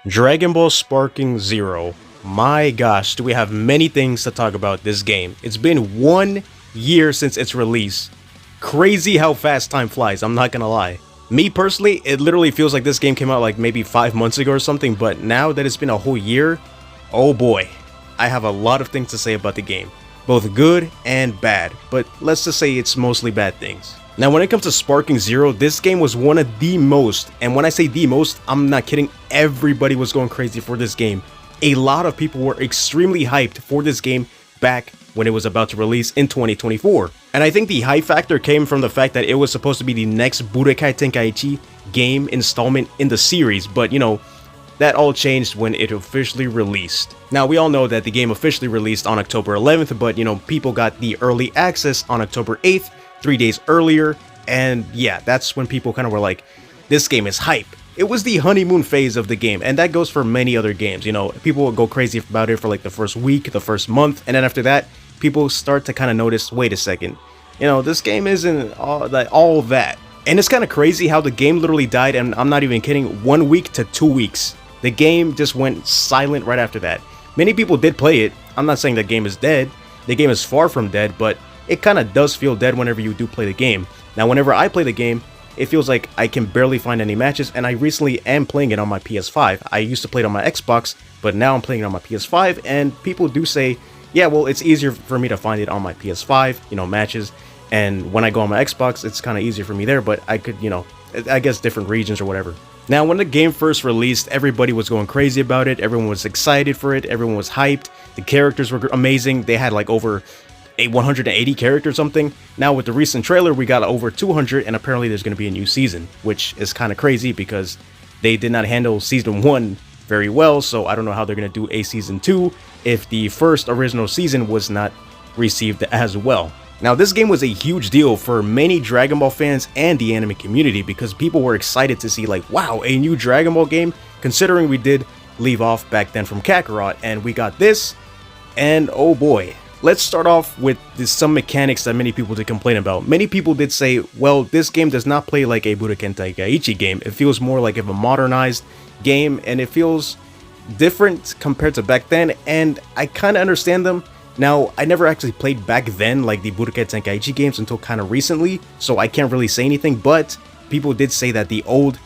Dragon Ball Sparking Zero. My gosh, do we have many things to talk about this game. It's been 1 year since its release. Crazy how fast time flies, I'm not gonna lie. Me personally, it literally feels like this game came out like maybe 5 months ago or something, but now that it's been a whole year, oh boy, I have a lot of things to say about the game. Both good and bad, but let's just say it's mostly bad things. Now when it comes to Sparking Zero, this game was one of the most, and when I say the most, I'm not kidding, everybody was going crazy for this game. A lot of people were extremely hyped for this game back when it was about to release in 2024. And I think the hype factor came from the fact that it was supposed to be the next Budokai Tenkaichi game installment in the series, but you know, that all changed when it officially released. Now we all know that the game officially released on October 11th, but you know, people got the early access on October 8th, 3 days earlier, and yeah, that's when people kind of were like, this game is hype. It was the honeymoon phase of the game, and that goes for many other games. You know, people will go crazy about it for like the first week, the first month, and then after that, people start to kind of notice, wait a second, you know, this game isn't all that. And it's kind of crazy how the game literally died, and I'm not even kidding, 1 week to 2 weeks. The game just went silent right after that. Many people did play it. I'm not saying the game is dead. The game is far from dead, but it kind of does feel dead whenever you do play the game. Now, whenever I play the game, it feels like I can barely find any matches, and I recently am playing it on my PS5. I used to play it on my Xbox, but now I'm playing it on my PS5, and people do say, yeah, well, it's easier for me to find it on my PS5, you know, matches, and when I go on my Xbox, it's kind of easier for me there, but I could, you know, I guess different regions or whatever. Now, when the game first released, everybody was going crazy about it, everyone was excited for it, everyone was hyped, the characters were amazing, they had like over 180 characters or something. Now with the recent trailer, we got over 200, and apparently there's going to be a new season, which is kind of crazy because they did not handle season 1 very well, so I don't know how they're going to do a season 2 if the first original season was not received as well. Now this game was a huge deal for many Dragon Ball fans and the anime community because people were excited to see like, wow, a new Dragon Ball game, considering we did leave off back then from Kakarot, and we got this, and oh boy. Let's start off with some mechanics that many people did complain about. Many people did say, well, this game does not play like a Budokai Tenkaichi game. It feels more like a modernized game, and it feels different compared to back then, and I kind of understand them. Now, I never actually played back then like the Budokai Tenkaichi games until kind of recently, so I can't really say anything, but people did say that the old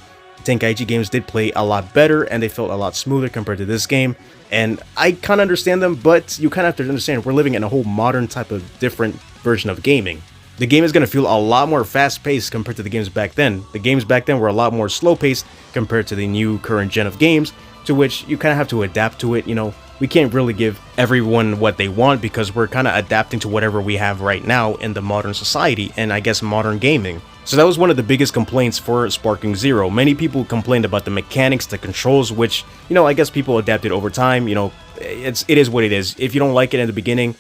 Tenkaichi games did play a lot better and they felt a lot smoother compared to this game, and I kind of understand them, but you kind of have to understand we're living in a whole modern type of different version of gaming. The game is going to feel a lot more fast-paced compared to the games back then. The games back then were a lot more slow-paced compared to the new current gen of games, to which you kind of have to adapt to it. You know, we can't really give everyone what they want because we're kind of adapting to whatever we have right now in the modern society and I guess modern gaming. So that was one of the biggest complaints for Sparking Zero. Many people complained about the mechanics, the controls, which, you know, I guess people adapted over time. You know, it is what it is. If you don't like it in the beginning,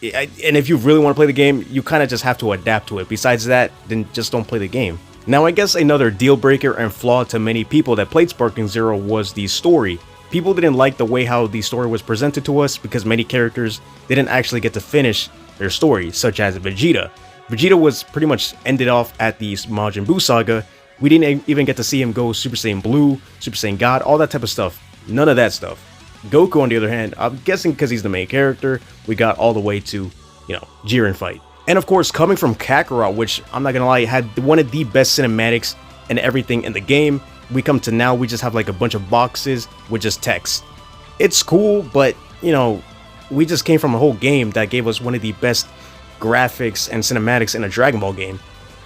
and if you really want to play the game, you kind of just have to adapt to it. Besides that, then just don't play the game. Now, I guess another deal breaker and flaw to many people that played Sparking Zero was the story. People didn't like the way how the story was presented to us because many characters didn't actually get to finish their story, such as Vegeta. Vegeta was pretty much ended off at the Majin Buu saga. We didn't even get to see him go Super Saiyan Blue, Super Saiyan God, all that type of stuff. None of that stuff. Goku, on the other hand, I'm guessing because he's the main character, we got all the way to, you know, Jiren fight. And of course, coming from Kakarot, which, I'm not gonna lie, had one of the best cinematics and everything in the game, we come to now, we just have like a bunch of boxes with just text. It's cool, but, you know, we just came from a whole game that gave us one of the best graphics and cinematics in a Dragon Ball game.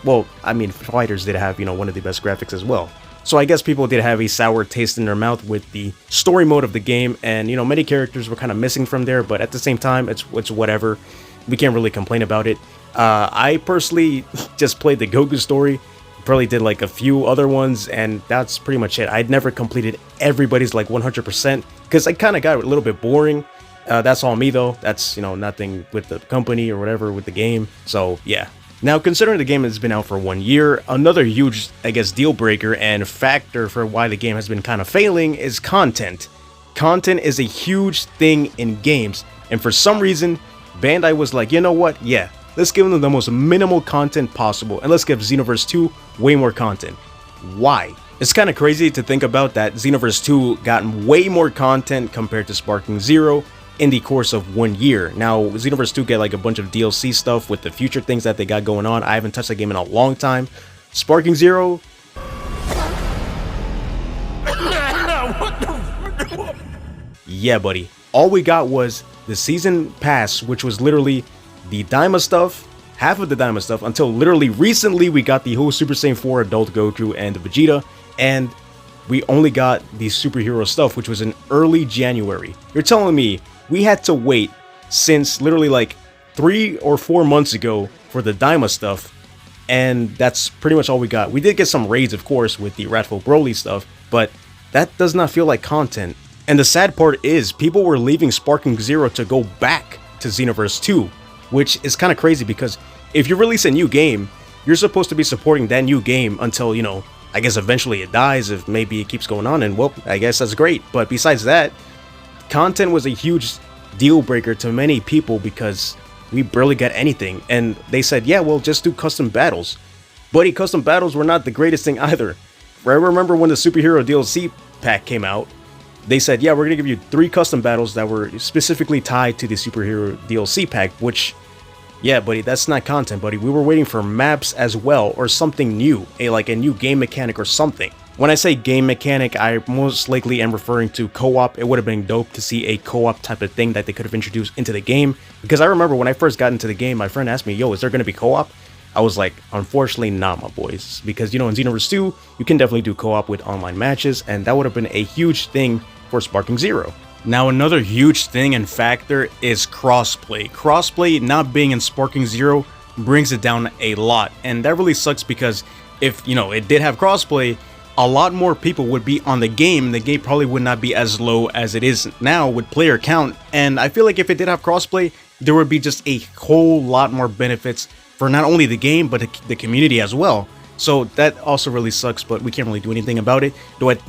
Well, I mean, Fighters did have, you know, one of the best graphics as well. So I guess people did have a sour taste in their mouth with the story mode of the game, and, you know, many characters were kind of missing from there, but at the same time, it's whatever. We can't really complain about it. I personally just played the Goku story, probably did like a few other ones, and that's pretty much it. I'd never completed everybody's like 100% because I kind of got a little bit boring. That's all me though. That's, you know, nothing with the company or whatever with the game. So yeah. Now, considering the game has been out for 1 year, another huge, I guess, deal breaker and factor for why the game has been kind of failing is content. Content is a huge thing in games, and for some reason, Bandai was like, you know what? Yeah, let's give them the most minimal content possible, and let's give Xenoverse 2 way more content. Why? It's kind of crazy to think about that Xenoverse 2 got way more content compared to Sparking Zero in the course of 1 year. Now, Xenoverse 2 get like a bunch of DLC stuff with the future things that they got going on. I haven't touched the game in a long time. Sparking Zero... yeah, buddy. All we got was the season pass, which was literally the Daima stuff, half of the Daima stuff, until literally recently we got the whole Super Saiyan 4 Adult Goku and Vegeta, and we only got the superhero stuff, which was in early January. You're telling me we had to wait since literally like 3 or 4 months ago for the Daima stuff, and that's pretty much all we got. We did get some raids, of course, with the Wrathful Broly stuff, but that does not feel like content. And the sad part is, people were leaving Sparking Zero to go back to Xenoverse 2, which is kind of crazy because if you release a new game, you're supposed to be supporting that new game until, you know, I guess eventually it dies, if maybe it keeps going on, and well, I guess that's great. But besides that, content was a huge deal breaker to many people because we barely got anything. And they said, yeah, well, just do custom battles. Buddy, custom battles were not the greatest thing either. I remember when the superhero DLC pack came out, they said, yeah, we're going to give you 3 custom battles that were specifically tied to the superhero DLC pack, which, yeah, buddy, that's not content, buddy. We were waiting for maps as well, or something new, like a new game mechanic or something. When I say game mechanic, I most likely am referring to co-op. It would have been dope to see a co-op type of thing that they could have introduced into the game, because I remember when I first got into the game, my friend asked me, yo, is there going to be co-op? I was like, unfortunately not, my boys, because, you know, in Xenoverse 2, you can definitely do co-op with online matches, and that would have been a huge thing for Sparking Zero. Now, another huge thing and factor is crossplay. Crossplay not being in Sparking Zero brings it down a lot, and that really sucks because if, you know, it did have crossplay, a lot more people would be on the game. The game probably would not be as low as it is now with player count, and I feel like if it did have crossplay, there would be just a whole lot more benefits for not only the game, but the community as well. So that also really sucks, but we can't really do anything about it.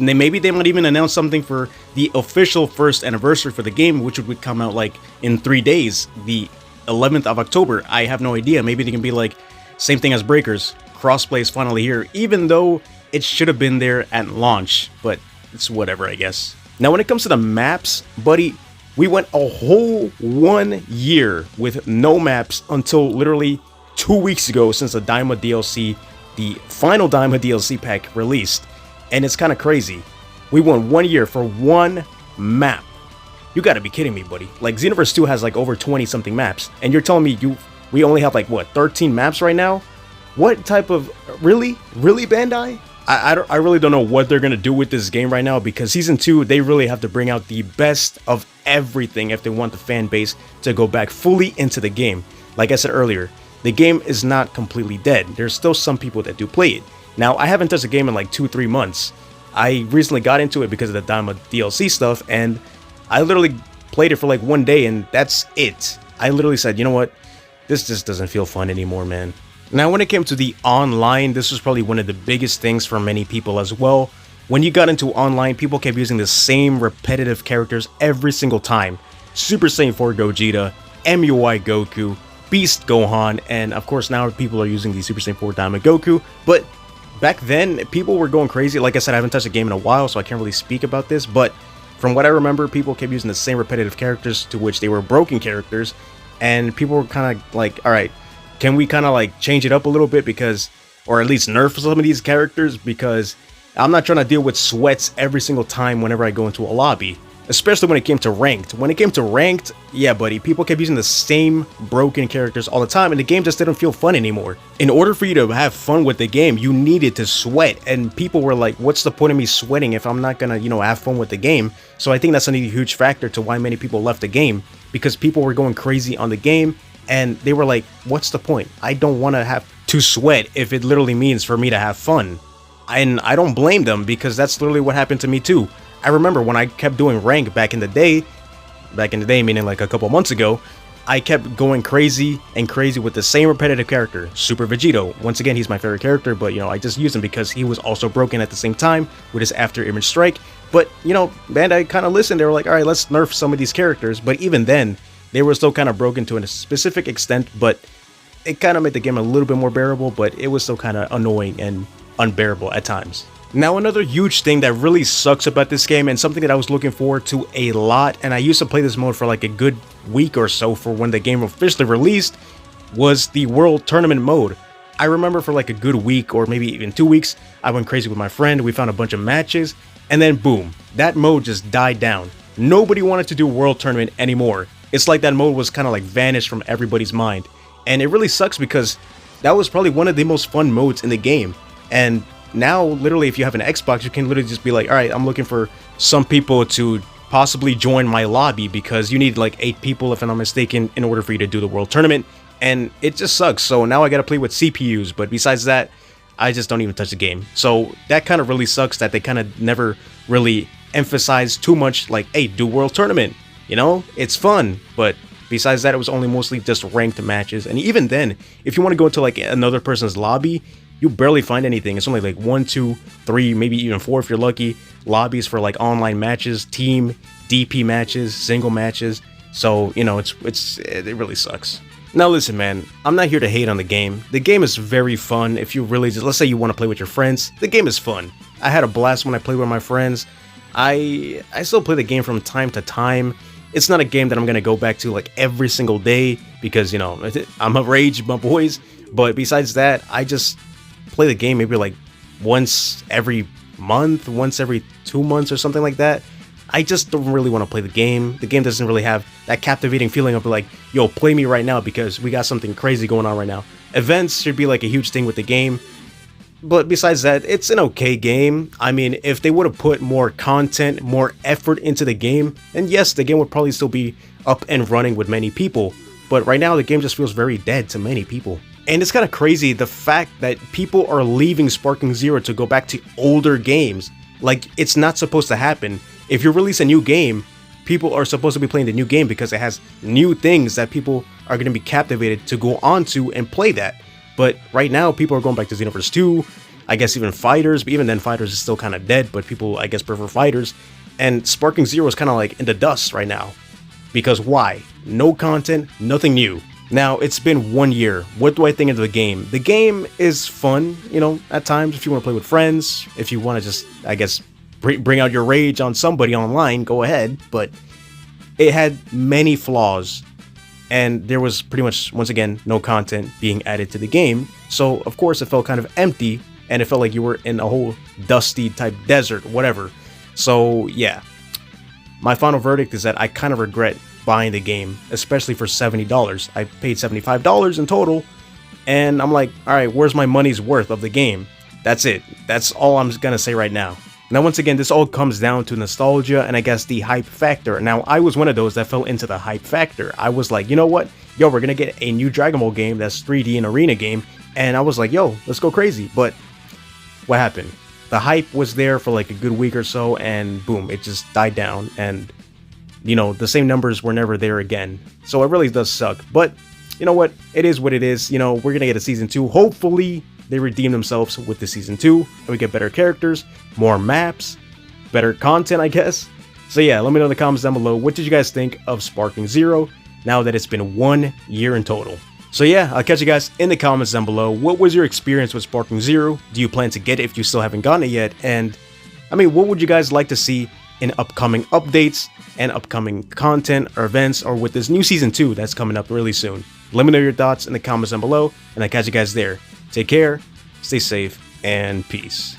Maybe they might even announce something for the official first anniversary for the game, which would come out like in 3 days, the 11th of October. I have no idea. Maybe they can be like, same thing as Breakers. Crossplay is finally here, even though it should have been there at launch, but it's whatever, I guess. Now, when it comes to the maps, buddy, we went a whole 1 year with no maps until literally 2 weeks ago since the Daima DLC, the final Daima DLC pack released, and it's kind of crazy. We went 1 year for one map. You gotta be kidding me, buddy. Like, Xenoverse 2 has like over 20 something maps, and you're telling me we only have like, what, 13 maps right now? What type of, really Bandai? I really don't know what they're gonna do with this game right now, because Season 2, they really have to bring out the best of everything if they want the fan base to go back fully into the game. Like I said earlier, the game is not completely dead. There's still some people that do play it. Now, I haven't touched the game in like 2-3 months. I recently got into it because of the Daima DLC stuff, and I literally played it for like 1 day, and that's it. I literally said, you know what? This just doesn't feel fun anymore, man. Now, when it came to the online, this was probably one of the biggest things for many people as well. When you got into online, people kept using the same repetitive characters every single time. Super Saiyan 4 Gogeta, MUI Goku, Beast Gohan, and of course now people are using the Super Saiyan 4 Diamond Goku. But back then, people were going crazy. Like I said, I haven't touched a game in a while, so I can't really speak about this, but from what I remember, people kept using the same repetitive characters, to which they were broken characters, and people were kind of like, alright, can we kind of like change it up a little bit, because, or at least nerf some of these characters, because I'm not trying to deal with sweats every single time whenever I go into a lobby. Especially when it came to ranked. When it came to ranked, yeah, buddy, people kept using the same broken characters all the time, and the game just didn't feel fun anymore. In order for you to have fun with the game, you needed to sweat, and people were like, what's the point of me sweating if I'm not gonna, you know, have fun with the game? So I think that's a huge factor to why many people left the game, because people were going crazy on the game, and they were like, what's the point? I don't want to have to sweat if it literally means for me to have fun. And I don't blame them, because that's literally what happened to me too. I remember when I kept doing rank back in the day meaning like a couple months ago, I kept going crazy with the same repetitive character, Super Vegito. Once again, he's my favorite character, but you know, I just used him because he was also broken at the same time with his after image strike. But you know, Bandai kind of listened. They were like, all right, let's nerf some of these characters. But even then, they were still kind of broken to a specific extent, but it kind of made the game a little bit more bearable, but it was still kind of annoying and unbearable at times. Now, another huge thing that really sucks about this game, and something that I was looking forward to a lot, and I used to play this mode for like a good week or so for when the game officially released, was the World Tournament mode. I remember for like a good week or maybe even 2 weeks, I went crazy with my friend, we found a bunch of matches, and then boom, that mode just died down. Nobody wanted to do World Tournament anymore. It's like that mode was kind of like vanished from everybody's mind. And it really sucks because that was probably one of the most fun modes in the game. And now, literally, if you have an Xbox, you can literally just be like, alright, I'm looking for some people to possibly join my lobby because you need like 8 people, if I'm not mistaken, in order for you to do the World Tournament. And it just sucks. So now I gotta play with CPUs, but besides that, I just don't even touch the game. So that kind of really sucks that they kind of never really emphasized too much like, hey, do World Tournament. You know, it's fun, but besides that, it was only mostly just ranked matches. And even then, if you want to go into like another person's lobby, you barely find anything. It's only like 1, 2, 3, maybe even 4 if you're lucky, lobbies for like online matches, team, DP matches, single matches. So, you know, it really sucks. Now listen, man, I'm not here to hate on the game. The game is very fun. If you really just, let's say you want to play with your friends, the game is fun. I had a blast when I played with my friends. I still play the game from time to time. It's not a game that I'm gonna go back to like every single day because, you know, I'm a rage, my boys. But besides that, I just play the game maybe like once every month, once every 2 months or something like that. I just don't really want to play the game. The game doesn't really have that captivating feeling of like, yo, play me right now because we got something crazy going on right now. Events should be like a huge thing with the game. But besides that, it's an okay game. I mean, if they would have put more content, more effort into the game, then yes, the game would probably still be up and running with many people. But right now, the game just feels very dead to many people. And it's kind of crazy, the fact that people are leaving Sparking Zero to go back to older games. Like, it's not supposed to happen. If you release a new game, people are supposed to be playing the new game because it has new things that people are going to be captivated to go on to and play that. But right now, people are going back to Xenoverse 2, I guess even Fighters, but even then Fighters is still kind of dead, but people, I guess, prefer Fighters. And Sparking Zero is kind of like in the dust right now. Because why? No content, nothing new. Now, it's been 1 year. What do I think of the game? The game is fun, you know, at times if you want to play with friends, if you want to just, I guess, bring out your rage on somebody online, go ahead. But it had many flaws. And there was pretty much, once again, no content being added to the game. So, of course, it felt kind of empty, and it felt like you were in a whole dusty type desert, whatever. So, yeah. My final verdict is that I kind of regret buying the game, especially for $70. I paid $75 in total, and I'm like, alright, where's my money's worth of the game? That's it. That's all I'm gonna say right now. Now, once again, this all comes down to nostalgia and I guess the hype factor. Now, I was one of those that fell into the hype factor. I was like, you know what? Yo, we're gonna get a new Dragon Ball game that's 3D and arena game. And I was like, yo, let's go crazy. But what happened? The hype was there for like a good week or so, and boom, it just died down. And, you know, the same numbers were never there again. So it really does suck. But you know what? It is what it is. You know, we're gonna get a season 2. Hopefully, they redeem themselves with the season 2, and we get better characters, more maps, better content, I guess. So yeah, let me know in the comments down below, what did you guys think of Sparking Zero now that it's been 1 year in total? So yeah, I'll catch you guys in the comments down below. What was your experience with Sparking Zero? Do you plan to get it if you still haven't gotten it yet? And I mean, what would you guys like to see in upcoming updates and upcoming content or events, or with this new season 2 that's coming up really soon? Let me know your thoughts in the comments down below, and I'll catch you guys there. Take care, stay safe, and peace.